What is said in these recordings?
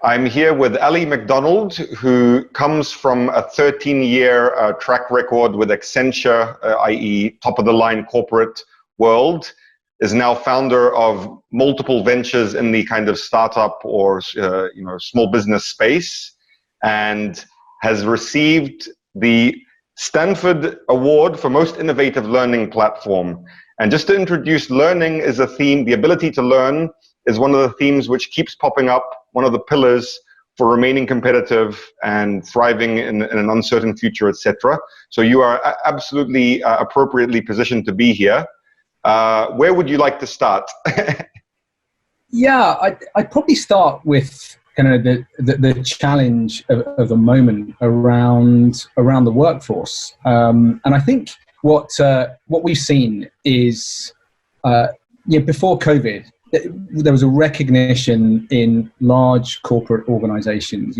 I'm here with Ali Macdonald, who comes from a 13-year track record with Accenture, i.e. top-of-the-line corporate world, is now founder of multiple ventures in the kind of startup or small business space, and has received the Stanford Award for Most Innovative Learning Platform. And just to introduce, learning is a theme. The ability to learn is one of the themes which keeps popping up, one of the pillars for remaining competitive and thriving in an uncertain future, etc. So you are absolutely appropriately positioned to be here. Where would you like to start? Yeah, I'd probably start with kind of the challenge of the moment around the workforce, and I think what we've seen is before COVID, there was a recognition in large corporate organizations,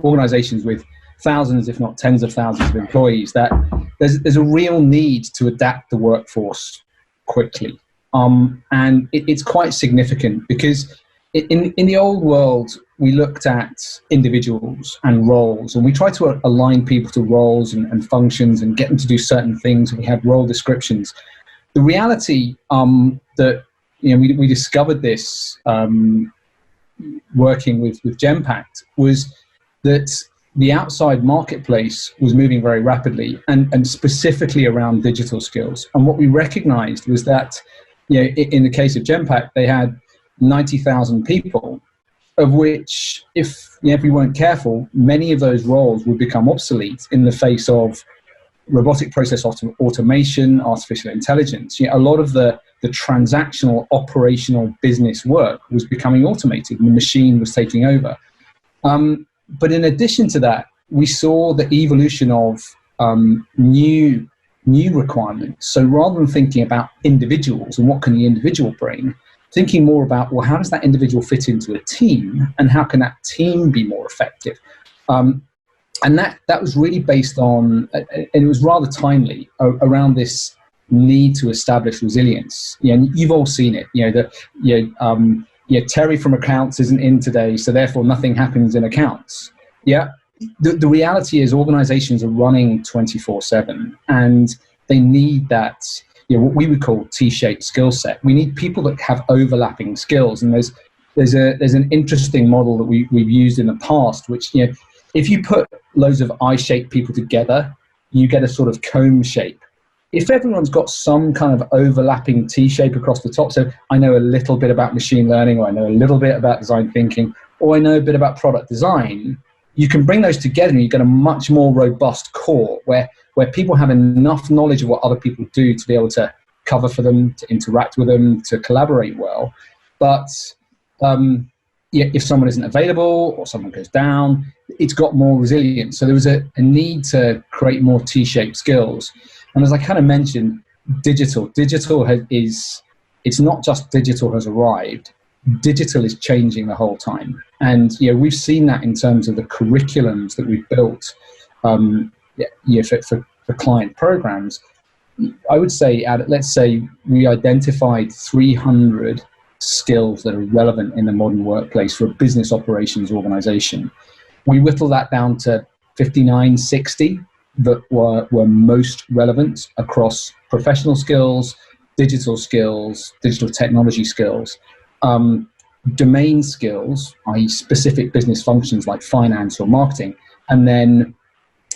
organizations with thousands, if not tens of thousands of employees, that there's a real need to adapt the workforce quickly. And it's quite significant because in the old world, we looked at individuals and roles, and we tried to align people to roles and functions and get them to do certain things. We had role descriptions. The reality that we discovered this working with Genpact was that the outside marketplace was moving very rapidly and specifically around digital skills. And what we recognized was that, in the case of Genpact, they had 90,000 people, of which, if we weren't careful, many of those roles would become obsolete in the face of robotic process automation, artificial intelligence. A lot of the transactional, operational business work was becoming automated and the machine was taking over. But in addition to that, we saw the evolution of new requirements. So rather than thinking about individuals and what can the individual bring, thinking more about, well, how does that individual fit into a team and how can that team be more effective? And that was really based on, and it was rather timely, around this need to establish resilience. And you've all seen it. Terry from accounts isn't in today, so therefore nothing happens in accounts. The reality is organizations are running 24/7, and they need that, what we would call T-shaped skill set. We need people that have overlapping skills, and there's an interesting model that we've used in the past, which if you put loads of I-shaped people together, you get a sort of cone shape. If everyone's got some kind of overlapping T-shape across the top, so I know a little bit about machine learning, or I know a little bit about design thinking, or I know a bit about product design, you can bring those together and you get a much more robust core where people have enough knowledge of what other people do to be able to cover for them, to interact with them, to collaborate well. But if someone isn't available or someone goes down, it's got more resilience. So there was a need to create more T-shaped skills. And as I kind of mentioned, digital it's not just digital has arrived. Digital is changing the whole time. And we've seen that in terms of the curriculums that we've built for client programs. I would say, let's say we identified 300 skills that are relevant in the modern workplace for a business operations organization. We whittle that down to 59, 60 that were most relevant across professional skills, digital technology skills, domain skills, i.e. specific business functions like finance or marketing, and then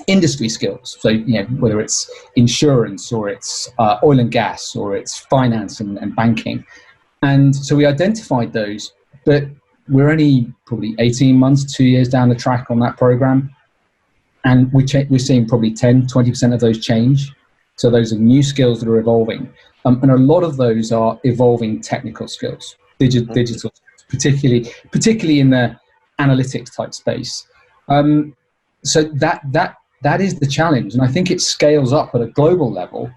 industry skills. So, whether it's insurance or it's oil and gas or it's finance and banking. And so we identified those, but we're only probably 18 months, 2 years down the track on that program. And we're seeing probably 10, 20% of those change. So those are new skills that are evolving. And a lot of those are evolving technical skills, digital, particularly in the analytics type space. So that is the challenge. And I think it scales up at a global level,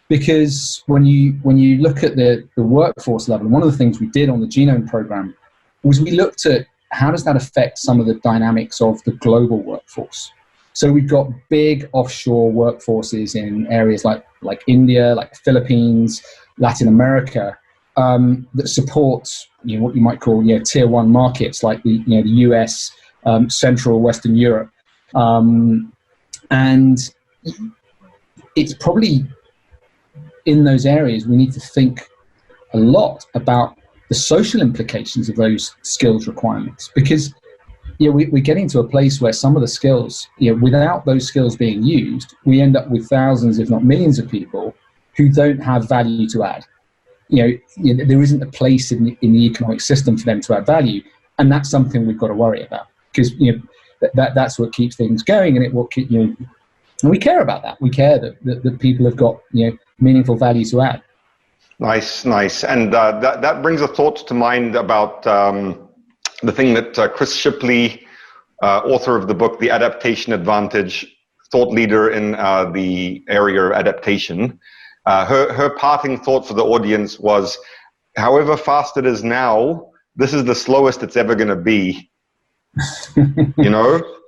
because when you look at the workforce level, and one of the things we did on the Genome program was we looked at how does that affect some of the dynamics of the global workforce. So we've got big offshore workforces in areas like India, like Philippines, Latin America, that support what you might call tier one markets like the US, Central Western Europe, and it's probably in those areas we need to think a lot about the social implications of those skills requirements, because we're getting to a place where some of the skills, without those skills being used, we end up with thousands, if not millions, of people who don't have value to add. There isn't a place in the economic system for them to add value, and that's something we've got to worry about, because that's what keeps things going, and and we care about that. We care that people have got meaningful value to add. Nice. And that brings a thought to mind about the thing that Chris Shipley, author of the book The Adaptation Advantage, thought leader in the area of adaptation, her parting thought for the audience was, however fast it is now, this is the slowest it's ever going to be.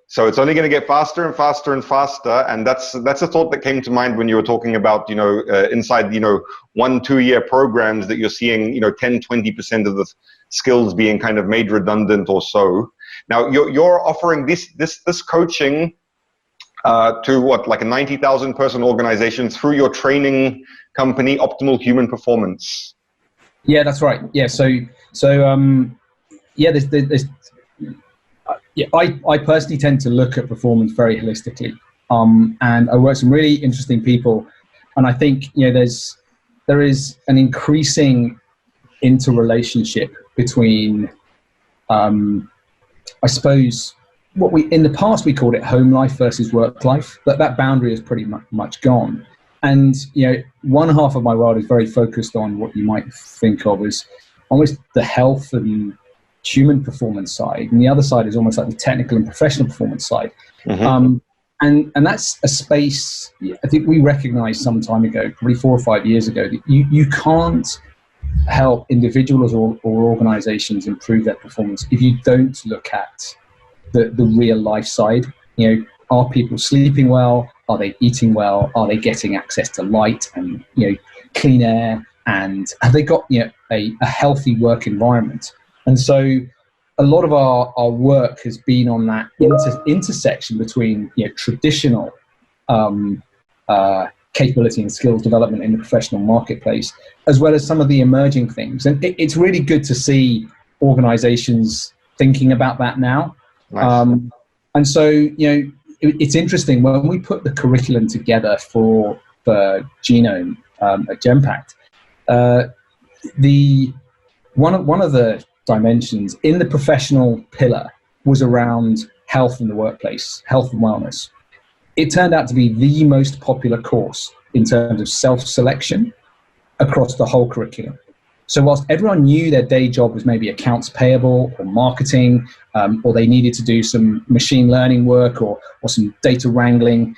So it's only going to get faster and faster and faster. And that's a thought that came to mind when you were talking about, inside, 1-2 year programs that you're seeing, 10-20% of the skills being kind of made redundant or so. Now you're offering this coaching to what, like a 90,000 person organization through your training company, Optimal Human Performance. Yeah, that's right. Yeah. I personally tend to look at performance very holistically, and I work with some really interesting people, and I think there is an increasing interrelationship between, I suppose, what in the past we called it home life versus work life, but that boundary is pretty much gone. And one half of my world is very focused on what you might think of as almost the health and human performance side, and the other side is almost like the technical and professional performance side. Mm-hmm. And that's a space I think we recognized some time ago, probably 4 or 5 years ago, that you can't help individuals or organizations improve their performance if you don't look at the real life side. Are people sleeping well? Are they eating well? Are they getting access to light and clean air? And have they got a healthy work environment? And so a lot of our work has been on that intersection between traditional capability and skills development in the professional marketplace, as well as some of the emerging things. And it's really good to see organizations thinking about that now. Nice. And so, it's interesting when we put the curriculum together for Genome at Genpact, one of the dimensions in the professional pillar was around health in the workplace, health and wellness. It turned out to be the most popular course in terms of self-selection across the whole curriculum. So whilst everyone knew their day job was maybe accounts payable or marketing, or they needed to do some machine learning work or some data wrangling,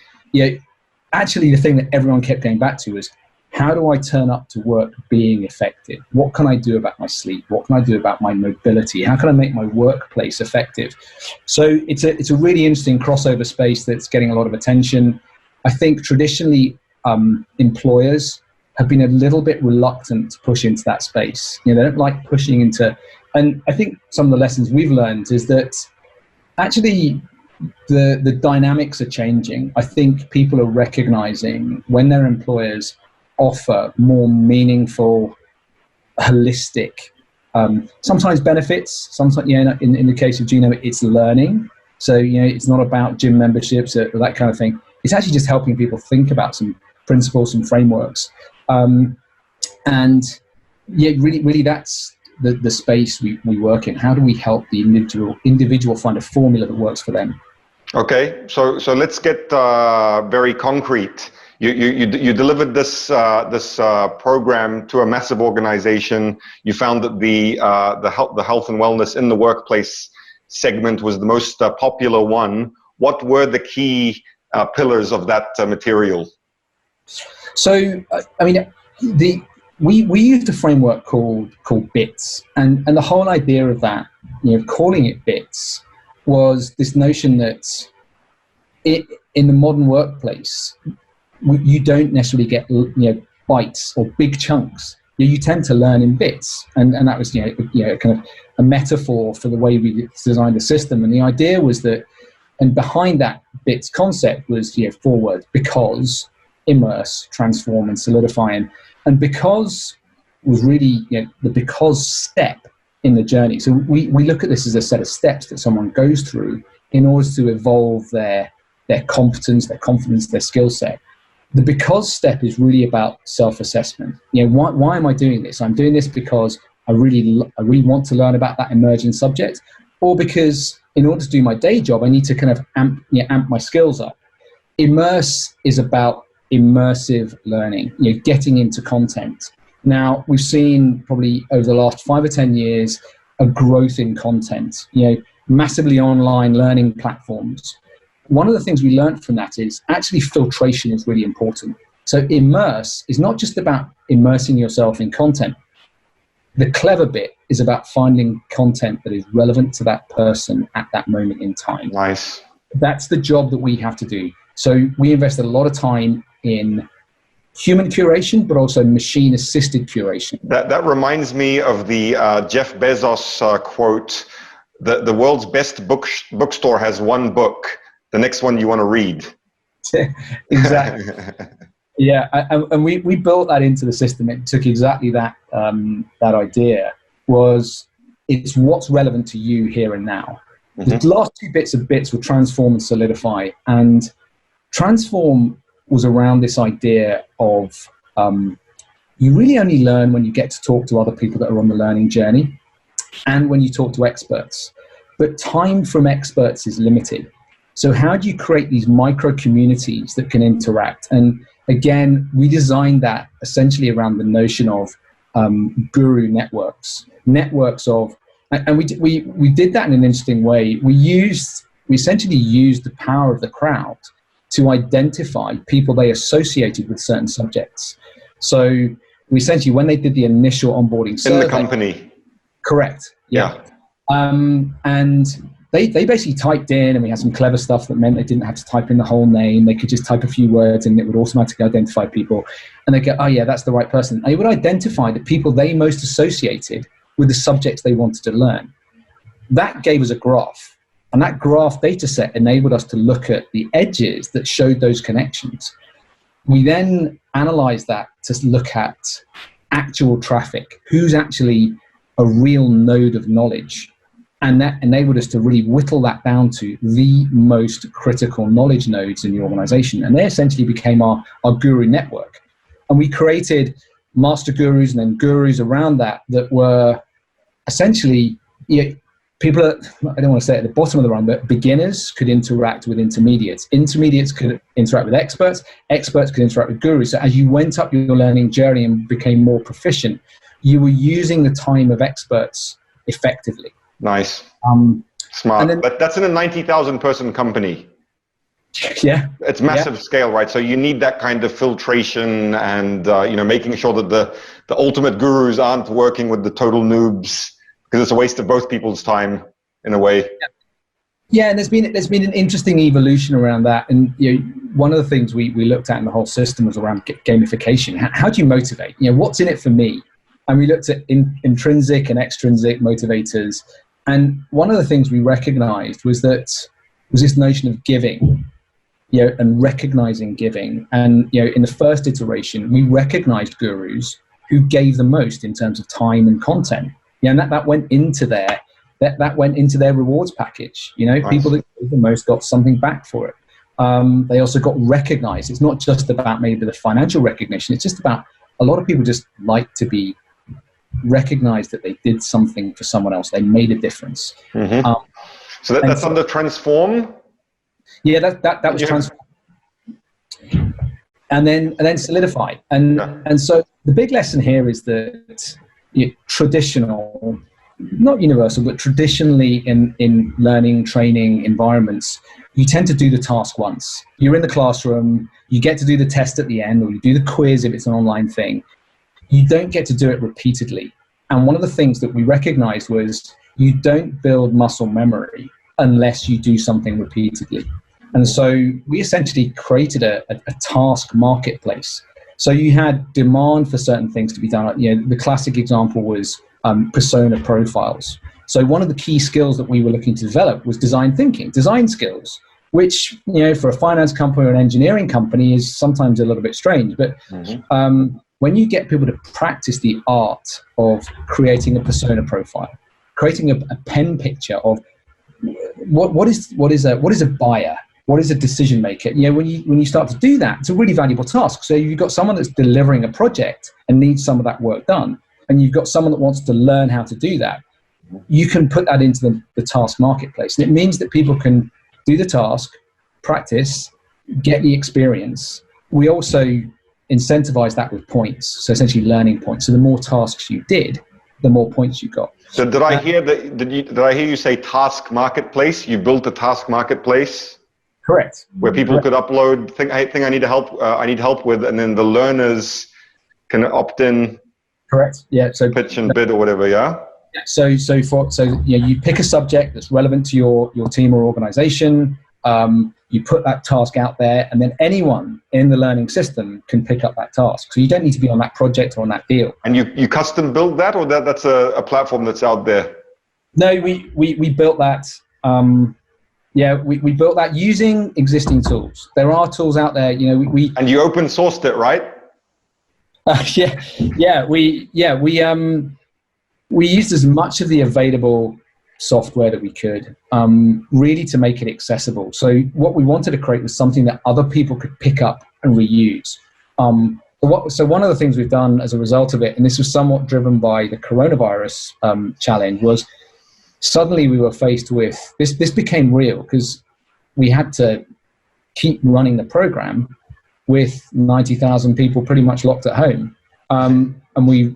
actually the thing that everyone kept going back to was, how do I turn up to work being effective? What can I do about my sleep? What can I do about my mobility? How can I make my workplace effective? So it's a really interesting crossover space that's getting a lot of attention. I think traditionally employers have been a little bit reluctant to push into that space. They don't like pushing into, and I think some of the lessons we've learned is that actually the dynamics are changing. I think people are recognizing when their employers offer more meaningful, holistic, sometimes benefits, sometimes, in the case of Genome, it's learning. So, it's not about gym memberships or that kind of thing. It's actually just helping people think about some principles, some frameworks. Really that's the space we work in. How do we help the individual find a formula that works for them? Okay, so let's get very concrete. You delivered this program to a massive organization. You found that the health and wellness in the workplace segment was the most popular one. What were the key pillars of that material? So, we used a framework called BITS, and the whole idea of that, calling it BITS, was this notion that in the modern workplace, you don't necessarily get bites or big chunks you tend to learn in bits. And that was, kind of a metaphor for the way we designed the system. And the idea was that, and behind that bits concept was, 4 words: because, immerse, transform, and solidify. And because was really, the because step in the journey. So we look at this as a set of steps that someone goes through in order to evolve their competence, their confidence, their skill set. The because step is really about self-assessment. Why am I doing this? I'm doing this because I really want to learn about that emerging subject, or because in order to do my day job, I need to kind of amp my skills up. Immerse is about immersive learning, getting into content. Now, we've seen probably over the last 5 or 10 years a growth in content, massively online learning platforms. One of the things we learned from that is actually filtration is really important. So immerse is not just about immersing yourself in content. The clever bit is about finding content that is relevant to that person at that moment in time. Nice. That's the job that we have to do. So we invested a lot of time in human curation, but also machine-assisted curation. That reminds me of the Jeff Bezos quote, the world's best bookstore has one book. The next one you want to read. Exactly. Yeah, and we built that into the system. It took exactly that idea. It's what's relevant to you here and now. Mm-hmm. The last 2 bits were transform and solidify. And transform was around this idea of you really only learn when you get to talk to other people that are on the learning journey and when you talk to experts. But time from experts is limited. So how do you create these micro communities that can interact? And again, we designed that essentially around the notion of guru networks of, and we did that in an interesting way. We essentially used the power of the crowd to identify people they associated with certain subjects. So we essentially, when they did the initial onboarding survey, in the company. Correct. Yeah. And they basically typed in, and we had some clever stuff that meant they didn't have to type in the whole name. They could just type a few words and it would automatically identify people. And they go, oh yeah, that's the right person. And it would identify the people they most associated with the subjects they wanted to learn. That gave us a graph. And that graph data set enabled us to look at the edges that showed those connections. We then analyzed that to look at actual traffic, who's actually a real node of knowledge. And that enabled us to really whittle that down to the most critical knowledge nodes in the organization. And they essentially became our guru network. And we created master gurus and then gurus around that were essentially, people, I don't want to say at the bottom of the run, but beginners could interact with intermediates. Intermediates could interact with experts. Experts could interact with gurus. So as you went up your learning journey and became more proficient, you were using the time of experts effectively. Nice. Smart. That's in a 90,000 person company. Yeah. It's massive scale, right? So you need that kind of filtration and, making sure that the ultimate gurus aren't working with the total noobs, because it's a waste of both people's time in a way. Yeah. And there's been an interesting evolution around that. And, one of the things we looked at in the whole system was around gamification. How do you motivate? What's in it for me? And we looked at intrinsic and extrinsic motivators. And one of the things we recognized was this notion of giving, and recognizing giving. And, in the first iteration, we recognized gurus who gave the most in terms of time and content. And that went into their rewards package. Nice. People that gave the most got something back for it. They also got recognized. It's not just about maybe the financial recognition. It's just about, a lot of people just like to be recognized that they did something for someone else. They made a difference. Mm-hmm. So that's under transform? Yeah, that was transform. And then solidify. And so the big lesson here is that traditional, not universal, but traditionally in learning, training environments, you tend to do the task once. You're in the classroom, you get to do the test at the end, or you do the quiz if it's an online thing. You don't get to do it repeatedly. And one of the things that we recognized was you don't build muscle memory unless you do something repeatedly. And so we essentially created a task marketplace So you had demand for certain things to be done. The classic example was persona profiles. So one of the key skills that we were looking to develop was design thinking, design skills, which, for a finance company or an engineering company is sometimes a little bit strange. But when you get people to practice the art of creating a persona profile, creating a pen picture of what is a buyer, what is a decision maker, when you start to do that, it's a really valuable task. So you've got someone that's delivering a project and needs some of that work done, and you've got someone that wants to learn how to do that. You can put that into the task marketplace, and it means that people can do the task, practice, get the experience. We also incentivize that with points, so essentially learning points. So the more tasks you did, the more points you got. So did I hear that? Did I hear you say task marketplace? You built a task marketplace. Correct. Where people could upload thing I need help with, and then the learners can opt in. Correct. Yeah. So pitch and bid or whatever. Yeah. So you pick a subject that's relevant to your team or organization. You put that task out there, and then anyone in the learning system can pick up that task. So you don't need to be on that project or on that deal. And you custom build that, or that's a platform that's out there? No, we built that. We built that using existing tools. There are tools out there. And you open sourced it, right? We used as much of the available software that we could, really to make it accessible. So what we wanted to create was something that other people could pick up and reuse. So one of the things we've done as a result of it, and this was somewhat driven by the coronavirus challenge, was suddenly we were faced with this became real because we had to keep running the program with 90,000 people pretty much locked at home. And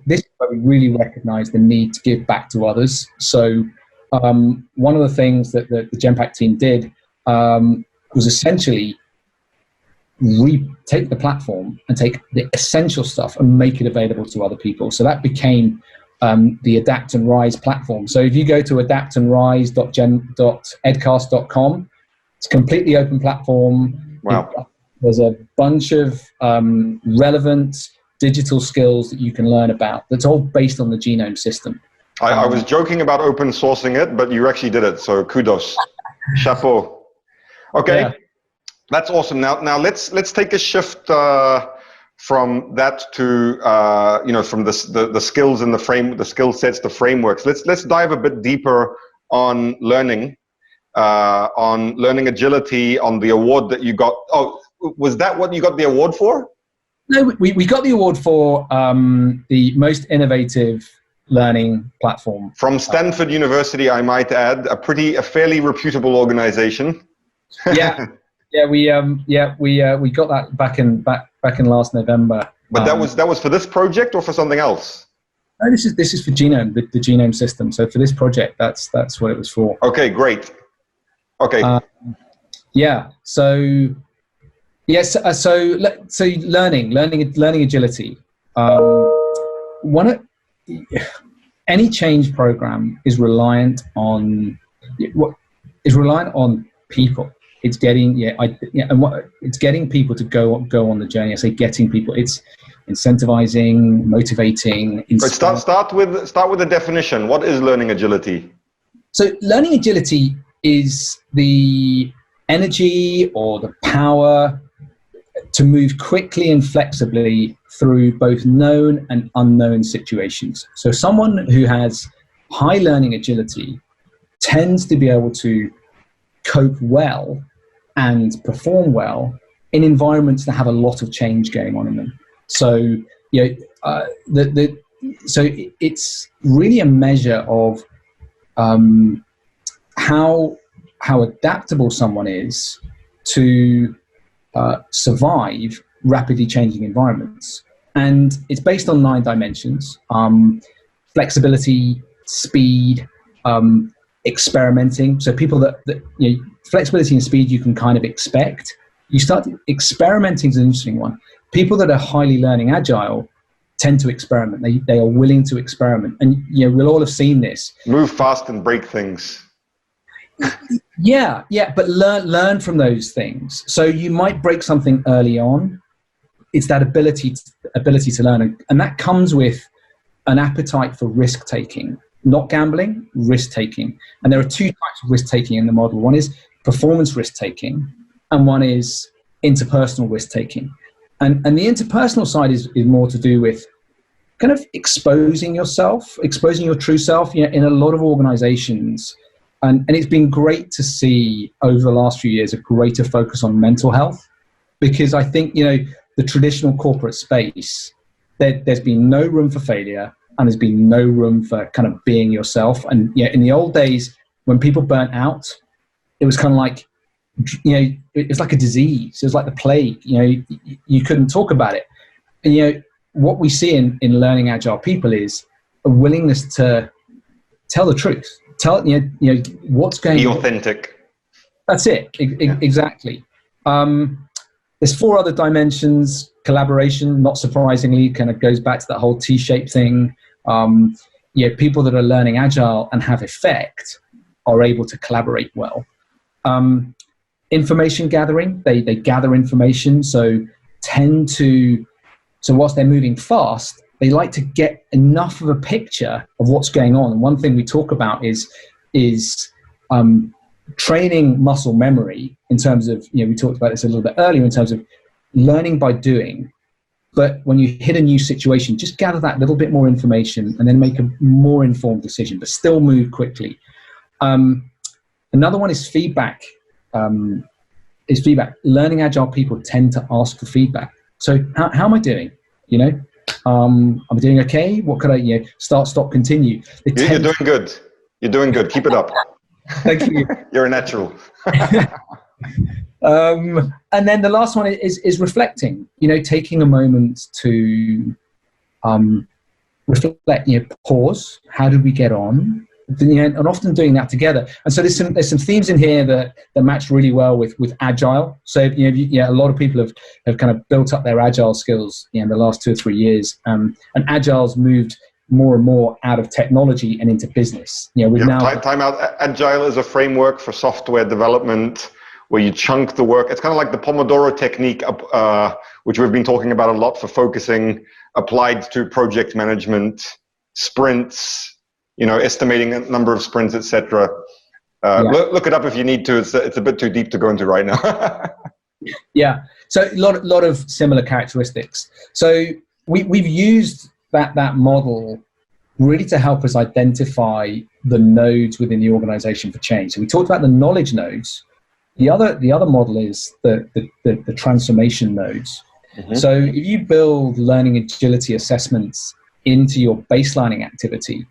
this is where we really recognized the need to give back to others. So one of the things that the Genpact team did was essentially take the platform and take the essential stuff and make it available to other people. So that became the Adapt and Rise platform. So if you go to adaptandrise.edcast.com, it's a completely open platform. Wow. There's a bunch of relevant digital skills that you can learn about that's all based on the genome system. I was joking about open sourcing it, but you actually did it. So kudos. Chapeau. Okay. Yeah. That's awesome. Now let's take a shift from that to from the skills and the skill sets, the frameworks. Let's dive a bit deeper on learning agility, on the award that you got. Oh, was that what you got the award for? No, we got the award for the most innovative learning platform from Stanford University, I might add, a fairly reputable organization. Yeah. We got that back in last November. But that was for this project or for something else? No, this is for genome, the genome system. So for this project, that's what it was for. Okay, great. Okay. So learning agility. Any change program is reliant on people. It's getting it's getting people to go on the journey. I say getting people. It's incentivizing, motivating. Start with the definition. What is learning agility? So learning agility is the energy or the power to move quickly and flexibly through both known and unknown situations. So someone who has high learning agility tends to be able to cope well and perform well in environments that have a lot of change going on in them. So so it's really a measure of how adaptable someone is to survive rapidly changing environments. And it's based on 9 dimensions: flexibility, speed, experimenting. So people that flexibility and speed you can kind of expect. You start experimenting is an interesting one. People that are highly learning agile tend to experiment. They are willing to experiment, and we'll all have seen this. Move fast and break things. Yeah, but learn from those things. So you might break something early on, it's that ability to learn, and that comes with an appetite for risk taking, not gambling, risk taking. And there are two types of risk taking in the model. One is performance risk taking, and one is interpersonal risk taking. And the interpersonal side is more to do with kind of exposing yourself, exposing your true self. You know, in a lot of organizations, and it's been great to see over the last few years a greater focus on mental health, because I think, you know, the traditional corporate space, there's been no room for failure, and there's been no room for kind of being yourself. And yeah, in the old days, when people burnt out, it was kind of like, you know, it was like a disease. It was like the plague. You know, you couldn't talk about it. And, you know, what we see in learning agile people is a willingness to tell the truth. Tell, you know what's going on. Be authentic. That's it. Exactly. There's 4 other dimensions. Collaboration, not surprisingly, kind of goes back to that whole T-shaped thing. People that are learning agile and have effect are able to collaborate well. Information gathering, they gather information, so whilst they're moving fast, they like to get enough of a picture of what's going on. And one thing we talk about is training muscle memory, in terms of, you know, we talked about this a little bit earlier, in terms of learning by doing. But when you hit a new situation, just gather that little bit more information and then make a more informed decision, but still move quickly. Another one is feedback. Learning agile people tend to ask for feedback. So how am I doing? You know, am I doing okay? What could I, you know, start, stop, continue? You're doing good. You're doing good. Keep it up. Thank you. You're a natural. And then the last one is reflecting, you know, taking a moment to reflect, you know, pause. How did we get on? You know, and often doing that together. And so there's some themes in here that match really well with agile. So, you know, a lot of people have kind of built up their agile skills, you know, in the last 2 or 3 years. And agile's moved more and more out of technology and into business. You know, time out. Agile is a framework for software development where you chunk the work. It's kind of like the Pomodoro technique, which we've been talking about a lot for focusing, applied to project management, sprints, you know, estimating a number of sprints, etc. Look it up if you need to. It's a bit too deep to go into right now. Yeah. So a lot of similar characteristics. So we've used that model really to help us identify the nodes within the organization for change. So we talked about the knowledge nodes. The other model is the transformation nodes. Mm-hmm. So if you build learning agility assessments into your baselining activity,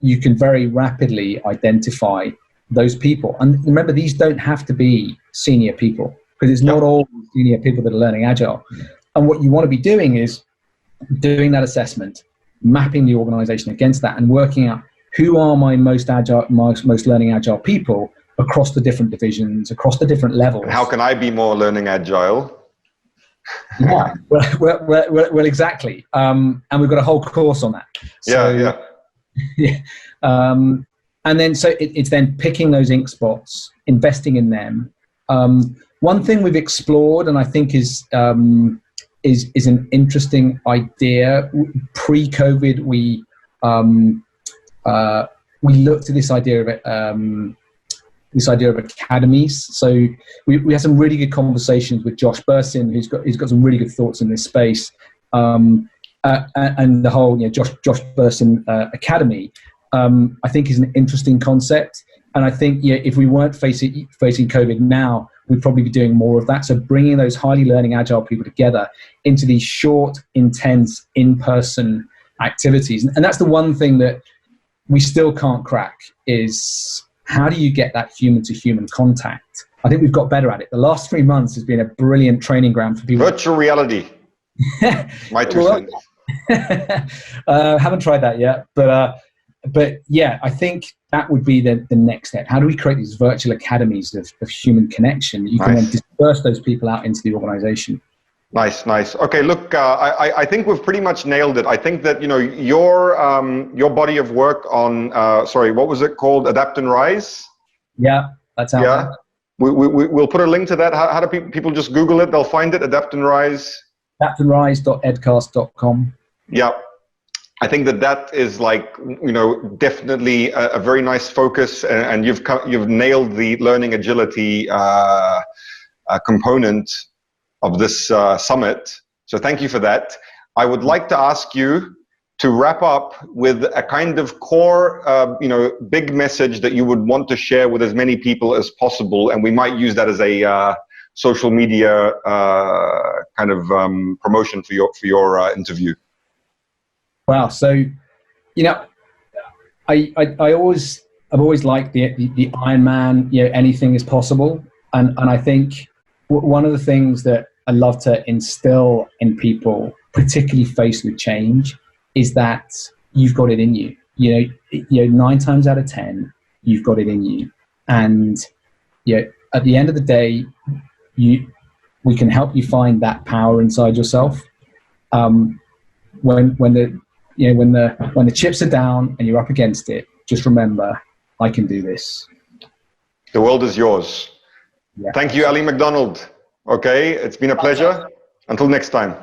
you can very rapidly identify those people. And remember, these don't have to be senior people, because it's not all senior people that are learning agile. And what you want to be doing is doing that assessment, mapping the organization against that, and working out who are my most learning agile people across the different divisions, across the different levels. And how can I be more learning agile? Yeah, well, exactly. And we've got a whole course on that. So, yeah. And then, so it's then picking those ink spots, investing in them. One thing we've explored, and I think is an interesting idea. Pre-COVID, we looked at this idea of academies. So we had some really good conversations with Josh Bursin, who's got some really good thoughts in this space, and the whole, you know, Josh Bursin Academy. I think is an interesting concept, and I think, yeah, if we weren't facing COVID now, we'd probably be doing more of that. So bringing those highly learning agile people together into these short, intense, in-person activities, and that's the one thing that we still can't crack, is how do you get that human-to-human contact? I think we've got better at it. The last 3 months has been a brilliant training ground for people. Virtual reality. My 2 cents. Haven't tried that yet, but yeah, I think that would be the next step. How do we create these virtual academies of human connection? You can then disperse those people out into the organization. Nice. Okay, look, I think we've pretty much nailed it. I think that, you know, your body of work on, what was it called? Adapt and Rise? Yeah, that's out there. We'll put a link to that. How do people just Google it? They'll find it. Adapt and Rise. adaptandrise.edcast.com. Yeah. I think that is like, definitely a very nice focus, and you've nailed the learning agility component of this summit. So thank you for that. I would like to ask you to wrap up with a kind of core, big message that you would want to share with as many people as possible, and we might use that as a social media kind of promotion for your interview. Wow. So, I've always liked the Iron Man. Anything is possible, and I think one of the things that I love to instill in people, particularly faced with change, is that you've got it in you. 9 times out of 10, you've got it in you, and at the end of the day, we can help you find that power inside yourself. When the chips are down and you're up against it, just remember, I can do this. The world is yours. Yeah. Thank you, Ali Macdonald. Okay, it's been a pleasure. Until next time.